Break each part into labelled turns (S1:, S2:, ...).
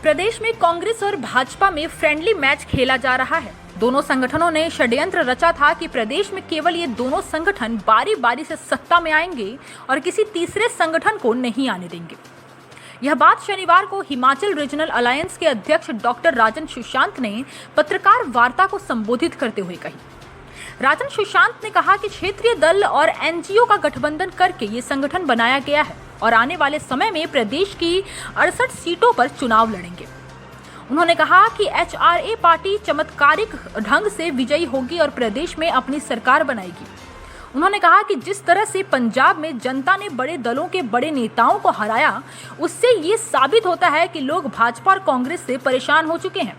S1: प्रदेश में कांग्रेस और भाजपा में फ्रेंडली मैच खेला जा रहा है। दोनों संगठनों ने षड्यंत्र रचा था कि प्रदेश में केवल ये दोनों संगठन बारी बारी से सत्ता में आएंगे और किसी तीसरे संगठन को नहीं आने देंगे। यह बात शनिवार को हिमाचल रीजनल अलायंस के अध्यक्ष डॉक्टर राजन सुशांत ने पत्रकार वार्ता को संबोधित करते हुए कही। राजन सुशांत ने कहा कि क्षेत्रीय दल और एनजीओ का गठबंधन करके ये संगठन बनाया गया है और आने वाले समय में प्रदेश की 68 सीटों पर चुनाव लड़ेंगे। उन्होंने कहा कि एचआरए पार्टी चमत्कारिक ढंग से विजयी होगी और प्रदेश में अपनी सरकार बनाएगी। उन्होंने कहा कि जिस तरह से पंजाब में जनता ने बड़े दलों के बड़े नेताओं को हराया, उससे ये साबित होता है कि लोग भाजपा और कांग्रेस से परेशान हो चुके हैं।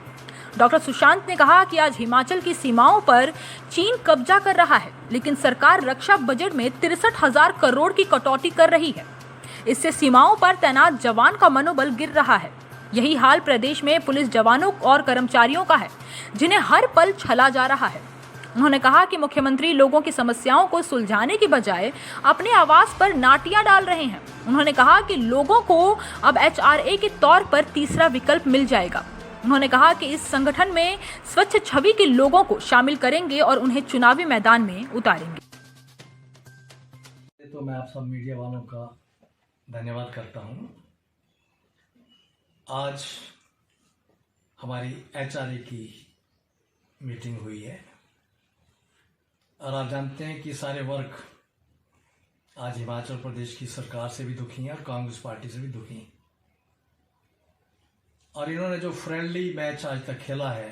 S1: डॉक्टर सुशांत ने कहा कि आज हिमाचल की सीमाओं पर चीन कब्जा कर रहा है, लेकिन सरकार रक्षा बजट में 63,000 करोड़ की कटौती कर रही है। इससे सीमाओं पर तैनात जवान का मनोबल गिर रहा है। यही हाल प्रदेश में पुलिस जवानों और कर्मचारियों का है, जिन्हें हर पल छला जा रहा है। उन्होंने कहा कि मुख्यमंत्री लोगों की समस्याओं को सुलझाने की बजाय अपने आवास पर नाटियां डाल रहे हैं। उन्होंने कहा कि लोगों को अब एचआरए के तौर पर तीसरा विकल्प मिल जाएगा। उन्होंने कहा कि इस संगठन में स्वच्छ छवि के लोगों को शामिल करेंगे और उन्हें चुनावी मैदान में उतारेंगे।
S2: तो मैं आप सब मीडिया वालों का धन्यवाद करता हूं। आज हमारी एचआरए की मीटिंग हुई है और आप जानते हैं कि सारे वर्ग आज हिमाचल प्रदेश की सरकार से भी दुखी हैं और कांग्रेस पार्टी से भी दुखी हैं। और इन्होंने जो फ्रेंडली मैच आज तक खेला है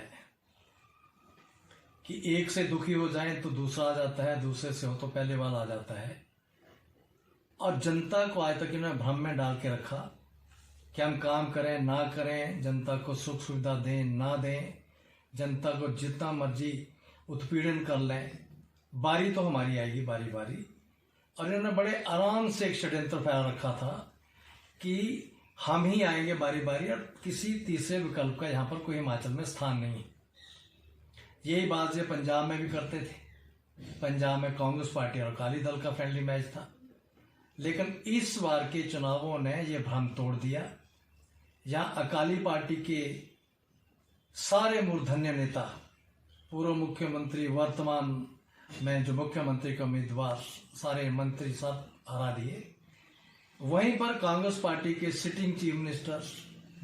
S2: कि एक से दुखी हो जाए तो दूसरा आ जाता है, दूसरे से हो तो पहले वाला आ जाता है, और जनता को आज तक इन्होंने भ्रम में डाल के रखा कि हम काम करें ना करें, जनता को सुख सुविधा दें ना दें, जनता को जितना मर्जी उत्पीड़न कर लें, बारी तो हमारी आएगी बारी बारी। और इन्होंने बड़े आराम से एक षड्यंत्र फैला रखा था कि हम ही आएंगे बारी बारी और किसी तीसरे विकल्प का यहाँ पर कोई हिमाचल में स्थान नहीं। यही बात ये पंजाब में भी करते थे। पंजाब में कांग्रेस पार्टी और अकाली दल का फ्रेंडली मैच था, लेकिन इस बार के चुनावों ने ये भ्रम तोड़ दिया। यहाँ अकाली पार्टी के सारे मूर्धन्य नेता, पूर्व मुख्यमंत्री, वर्तमान में जो मुख्यमंत्री के उम्मीदवार, सारे मंत्री सब हरा दिए। वहीं पर कांग्रेस पार्टी के सिटिंग चीफ मिनिस्टर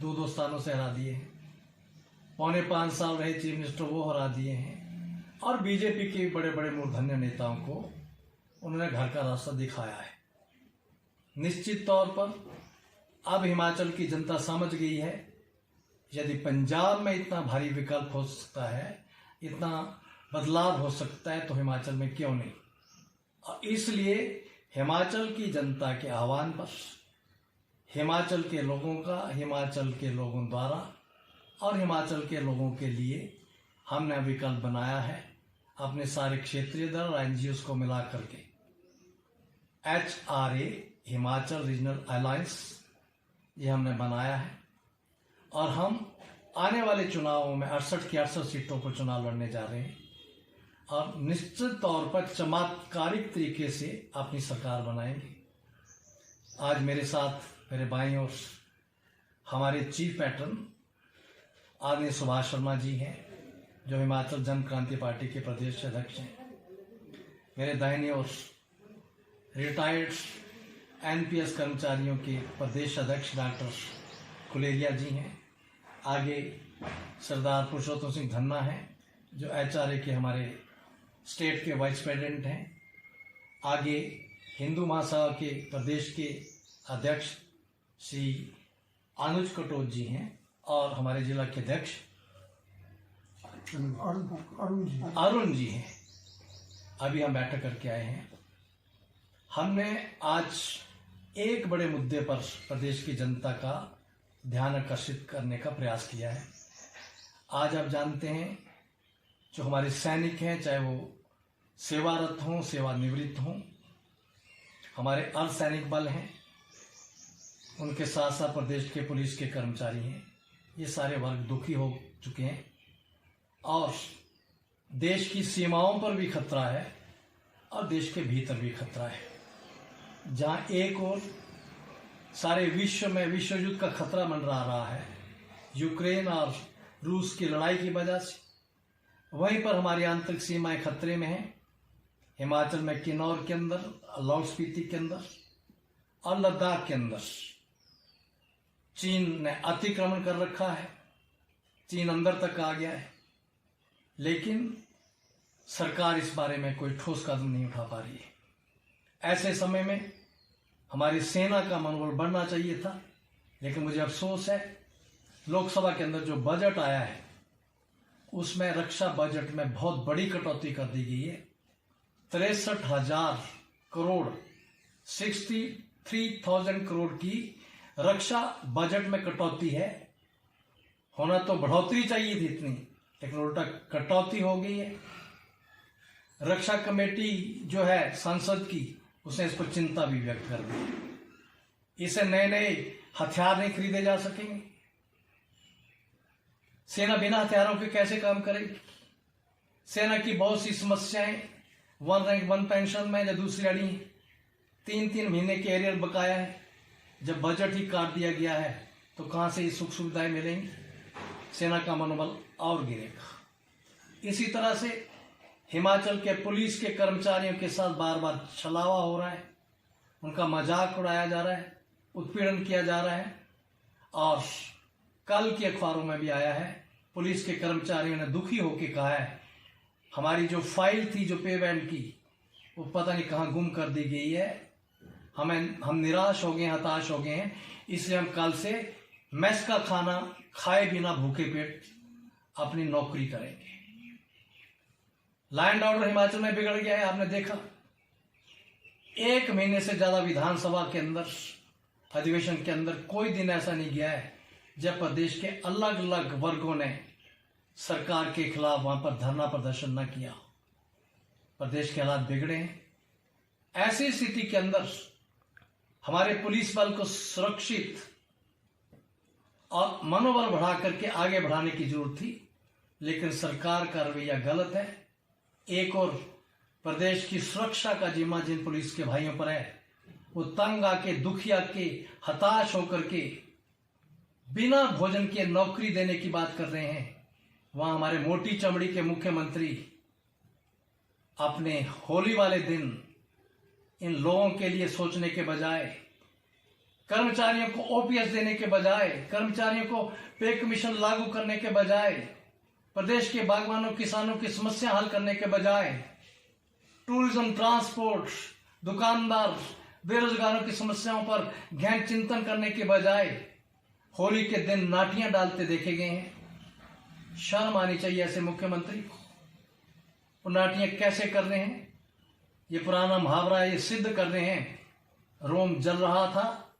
S2: दो स्थानों से हरा दिए हैं। 4.25 साल रहे चीफ मिनिस्टर, वो हरा दिए हैं। और बीजेपी के बड़े बड़े मूर्धन्य नेताओं को उन्होंने घर का रास्ता दिखाया है। निश्चित तौर पर अब हिमाचल की जनता समझ गई है, यदि पंजाब में इतना भारी विकल्प हो सकता है, इतना बदलाव हो सकता है, तो हिमाचल में क्यों नहीं। और इसलिए हिमाचल की जनता के आह्वान पर, हिमाचल के लोगों का, हिमाचल के लोगों द्वारा और हिमाचल के लोगों के लिए हमने विकल्प बनाया है। अपने सारे क्षेत्रीय दल और एनजीओ को मिला करके एचआरए हिमाचल रीजनल अलायंस ये हमने बनाया है और हम आने वाले चुनावों में 68 की 68 सीटों पर चुनाव लड़ने जा रहे हैं और निश्चित तौर पर चमत्कारिक तरीके से अपनी सरकार बनाएंगे। आज मेरे साथ मेरे बाईं ओर हमारे चीफ पैटर्न आदरणीय सुभाष शर्मा जी हैं, जो हिमाचल जन क्रांति पार्टी के प्रदेश अध्यक्ष हैं। मेरे दाहिनी ओर रिटायर्ड एनपीएस कर्मचारियों के प्रदेश अध्यक्ष डॉक्टर कुलेरिया जी हैं। आगे सरदार पुरुषोत्तम सिंह धन्ना हैं, जो एचआरए के हमारे स्टेट के वाइस प्रेसिडेंट हैं। आगे हिंदू महासभा के प्रदेश के अध्यक्ष श्री अनुज कटोच जी हैं और हमारे जिला के अध्यक्ष अरुण जी हैं। अभी हम बैठक करके आए हैं। हमने आज एक बड़े मुद्दे पर प्रदेश की जनता का ध्यान आकर्षित करने का प्रयास किया है। आज आप जानते हैं, जो हमारे सैनिक हैं, चाहे वो सेवारत हों, सेवानिवृत्त हों, हमारे अर्धसैनिक बल हैं, उनके साथ साथ प्रदेश के पुलिस के कर्मचारी हैं, ये सारे वर्ग दुखी हो चुके हैं और देश की सीमाओं पर भी खतरा है और देश के भीतर भी खतरा है। जहाँ एक ओर सारे विश्व में विश्व युद्ध का खतरा मंडरा रहा है, यूक्रेन और रूस की लड़ाई की वजह से। वहीं पर हमारी आंतरिक सीमाएं खतरे में हैं। हिमाचल में किन्नौर के अंदर, लाहौल स्पीति के अंदर और लद्दाख के अंदर चीन ने अतिक्रमण कर रखा है। चीन अंदर तक आ गया है, लेकिन सरकार इस बारे में कोई ठोस कदम नहीं उठा पा रही है। ऐसे समय में हमारी सेना का मनोबल बढ़ना चाहिए था, लेकिन मुझे अफसोस है लोकसभा के अंदर जो बजट आया है उसमें रक्षा बजट में बहुत बड़ी कटौती कर दी गई है। 63,000 करोड़ 63,000 करोड़ की रक्षा बजट में कटौती है। होना तो बढ़ोतरी चाहिए थी इतनी, लेकिन उल्टा कटौती हो गई है। रक्षा कमेटी जो है संसद की, उसने इस पर चिंता भी व्यक्त कर दी। इसे नए नए हथियार नहीं खरीदे जा सकेंगे। सेना बिना हथियारों के कैसे काम करेगी? सेना की बहुत सी समस्याएं वन रैंक वन पेंशन में, या दूसरी अड़ी 3-3 महीने के एरियर बकाया है। जब बजट ही काट दिया गया है तो कहां से ये सुख सुविधाएं मिलेंगी? सेना का मनोबल और गिरेगा। इसी तरह से हिमाचल के पुलिस के कर्मचारियों के साथ बार बार छलावा हो रहा है, उनका मजाक उड़ाया जा रहा है, उत्पीड़न किया जा रहा है। और कल के अखबारों में भी आया है, पुलिस के कर्मचारियों ने दुखी होकर कहा है हमारी जो फाइल थी जो पे बैंड की, वो पता नहीं कहाँ गुम कर दी गई है। हम निराश हो गए, हताश हो गए हैं, इसलिए हम कल से मेस का खाना खाए बिना भूखे पेट अपनी नौकरी करेंगे। लॉ एंड ऑर्डर हिमाचल में बिगड़ गया है। आपने देखा 1 महीने से ज्यादा विधानसभा के अंदर, अधिवेशन के अंदर कोई दिन ऐसा नहीं गया है जब प्रदेश के अलग अलग वर्गों ने सरकार के खिलाफ वहां पर धरना प्रदर्शन न किया। प्रदेश के हालात बिगड़े हैं। ऐसी स्थिति के अंदर हमारे पुलिस बल को सुरक्षित और मनोबल बढ़ा करके आगे बढ़ाने की जरूरत थी, लेकिन सरकार का रवैया गलत है। एक और प्रदेश की सुरक्षा का जिम्मा जिन पुलिस के भाइयों पर है, वो तंग आके, दुखिया के, हताश होकर के बिना भोजन के नौकरी देने की बात कर रहे हैं। वहां हमारे मोटी चमड़ी के मुख्यमंत्री अपने होली वाले दिन इन लोगों के लिए सोचने के बजाय, कर्मचारियों को ओपीएस देने के बजाय, कर्मचारियों को पे कमीशन लागू करने के बजाय, प्रदेश के बागवानों किसानों की समस्या हल करने के बजाय, टूरिज्म, ट्रांसपोर्ट, दुकानदार, बेरोजगारों की समस्याओं पर गहन चिंतन करने के बजाय होली के दिन नाटियां डालते देखे गए हैं। शर्म आनी चाहिए ऐसे मुख्यमंत्री को। वो नाटियां कैसे कर रहे हैं? ये पुराना मुहावरा ये सिद्ध कर रहे हैं, रोम जल रहा था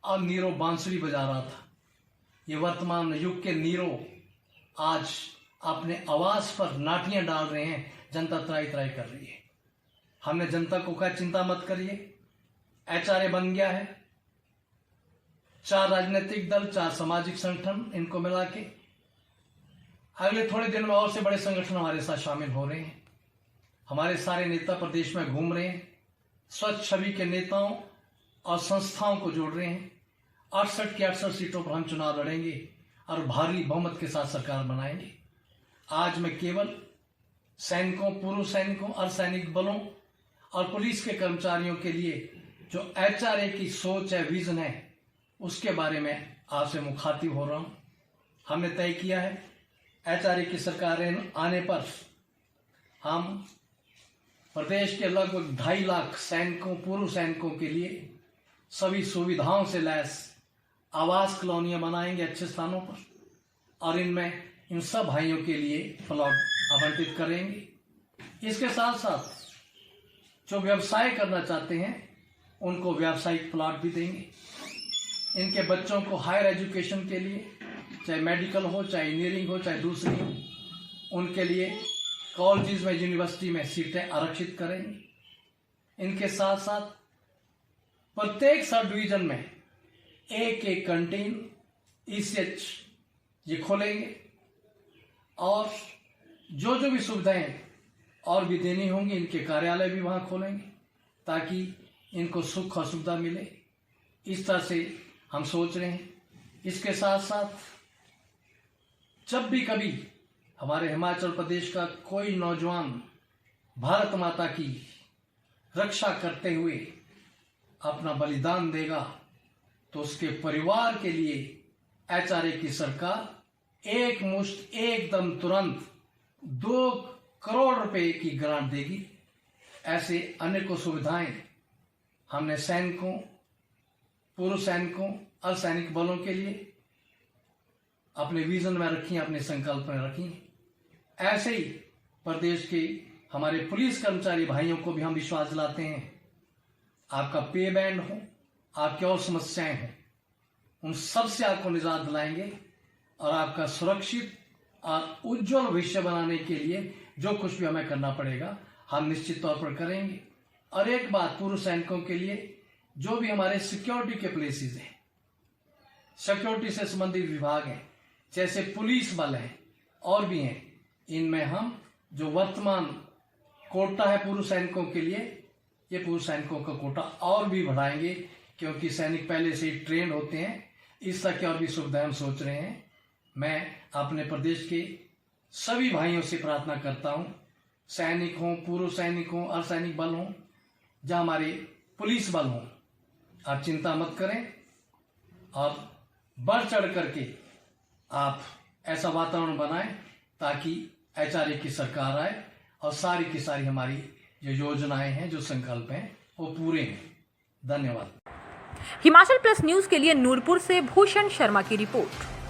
S2: और नीरो बांसुरी बजा रहा था। ये वर्तमान युग के नीरो आज अपने आवाज पर नाटियां डाल रहे हैं, जनता त्राई त्राई कर रही है। हमने जनता को कहा चिंता मत करिए, एचआरए बन गया है। 4 राजनीतिक दल, 4 सामाजिक संगठन, इनको मिला के अगले थोड़े दिन में और से बड़े संगठन हमारे साथ शामिल हो रहे हैं। हमारे सारे नेता प्रदेश में घूम रहे हैं, स्वच्छ छवि के नेताओं और संस्थाओं को जोड़ रहे हैं। 68 की 68 सीटों पर हम चुनाव लड़ेंगे और भारी बहुमत के साथ सरकार बनाएंगे। आज मैं केवल सैनिकों, पूर्व सैनिकों, अर्धसैनिक बलों और पुलिस के कर्मचारियों के लिए जो एचआरए की सोच है, विजन है, उसके बारे में आपसे मुखातिब हो रहा हूं। हमने तय किया है एचआरए की सरकार आने पर हम प्रदेश के लगभग 2.5 लाख सैनिकों, पूर्व सैनिकों के लिए सभी सुविधाओं से लैस आवास कॉलोनियां बनाएंगे अच्छे स्थानों पर, और इनमें इन सब भाइयों के लिए प्लॉट आवंटित करेंगे। इसके साथ साथ जो व्यवसाय करना चाहते हैं उनको व्यावसायिक प्लॉट भी देंगे। इनके बच्चों को हायर एजुकेशन के लिए, चाहे मेडिकल हो, चाहे इंजीनियरिंग हो, चाहे दूसरी हो, उनके लिए कॉलेज में, यूनिवर्सिटी में सीटें आरक्षित करेंगे। इनके साथ साथ प्रत्येक सब डिवीजन में एक कैंटीन, ईसीएच ये खोलेंगे, और जो भी सुविधाएं और भी देनी होंगी, इनके कार्यालय भी वहां खोलेंगे ताकि इनको सुख और सुविधा मिले। इस तरह से हम सोच रहे हैं। इसके साथ साथ जब भी कभी हमारे हिमाचल प्रदेश का कोई नौजवान भारत माता की रक्षा करते हुए अपना बलिदान देगा तो उसके परिवार के लिए एचआरए की सरकार एक मुश्त एकदम तुरंत 2 करोड़ रुपए की ग्रांट देगी। ऐसे अनेकों सुविधाएं हमने सैनिकों, पूर्व सैनिकों, अर्धसैनिक बलों के लिए अपने विजन में रखी, अपने संकल्प में रखी। ऐसे ही प्रदेश के हमारे पुलिस कर्मचारी भाइयों को भी हम विश्वास दिलाते हैं, आपका पे बैंड हो, आपकी और समस्याएं हो, उन सब से आपको निजात दिलाएंगे और आपका सुरक्षित और उज्जवल भविष्य बनाने के लिए जो कुछ भी हमें करना पड़ेगा हम निश्चित तौर पर करेंगे। और एक बात पूर्व सैनिकों के लिए, जो भी हमारे सिक्योरिटी के प्लेसेस हैं, सिक्योरिटी से संबंधित विभाग हैं, जैसे पुलिस बल है और भी हैं, इनमें हम जो वर्तमान कोटा है पूर्व सैनिकों के लिए, ये पूर्व सैनिकों का कोटा और भी बढ़ाएंगे, क्योंकि सैनिक पहले से ही ट्रेंड होते हैं। इस तरह की और भी सुविधाएं हम सोच रहे हैं। मैं अपने प्रदेश के सभी भाइयों से प्रार्थना करता हूं, सैनिक हों, पूर्व सैनिक हों, अर्धसैनिक बल हों, जहां हमारे पुलिस बल हों, आप चिंता मत करें और बढ़ चढ़ करके आप ऐसा वातावरण बनाएं ताकि एचआरए की सरकार आए और सारी की सारी हमारी जो योजनाएं हैं, जो संकल्प हैं, वो पूरे हैं। धन्यवाद।
S1: हिमाचल प्लस न्यूज के लिए नूरपुर से भूषण शर्मा की रिपोर्ट।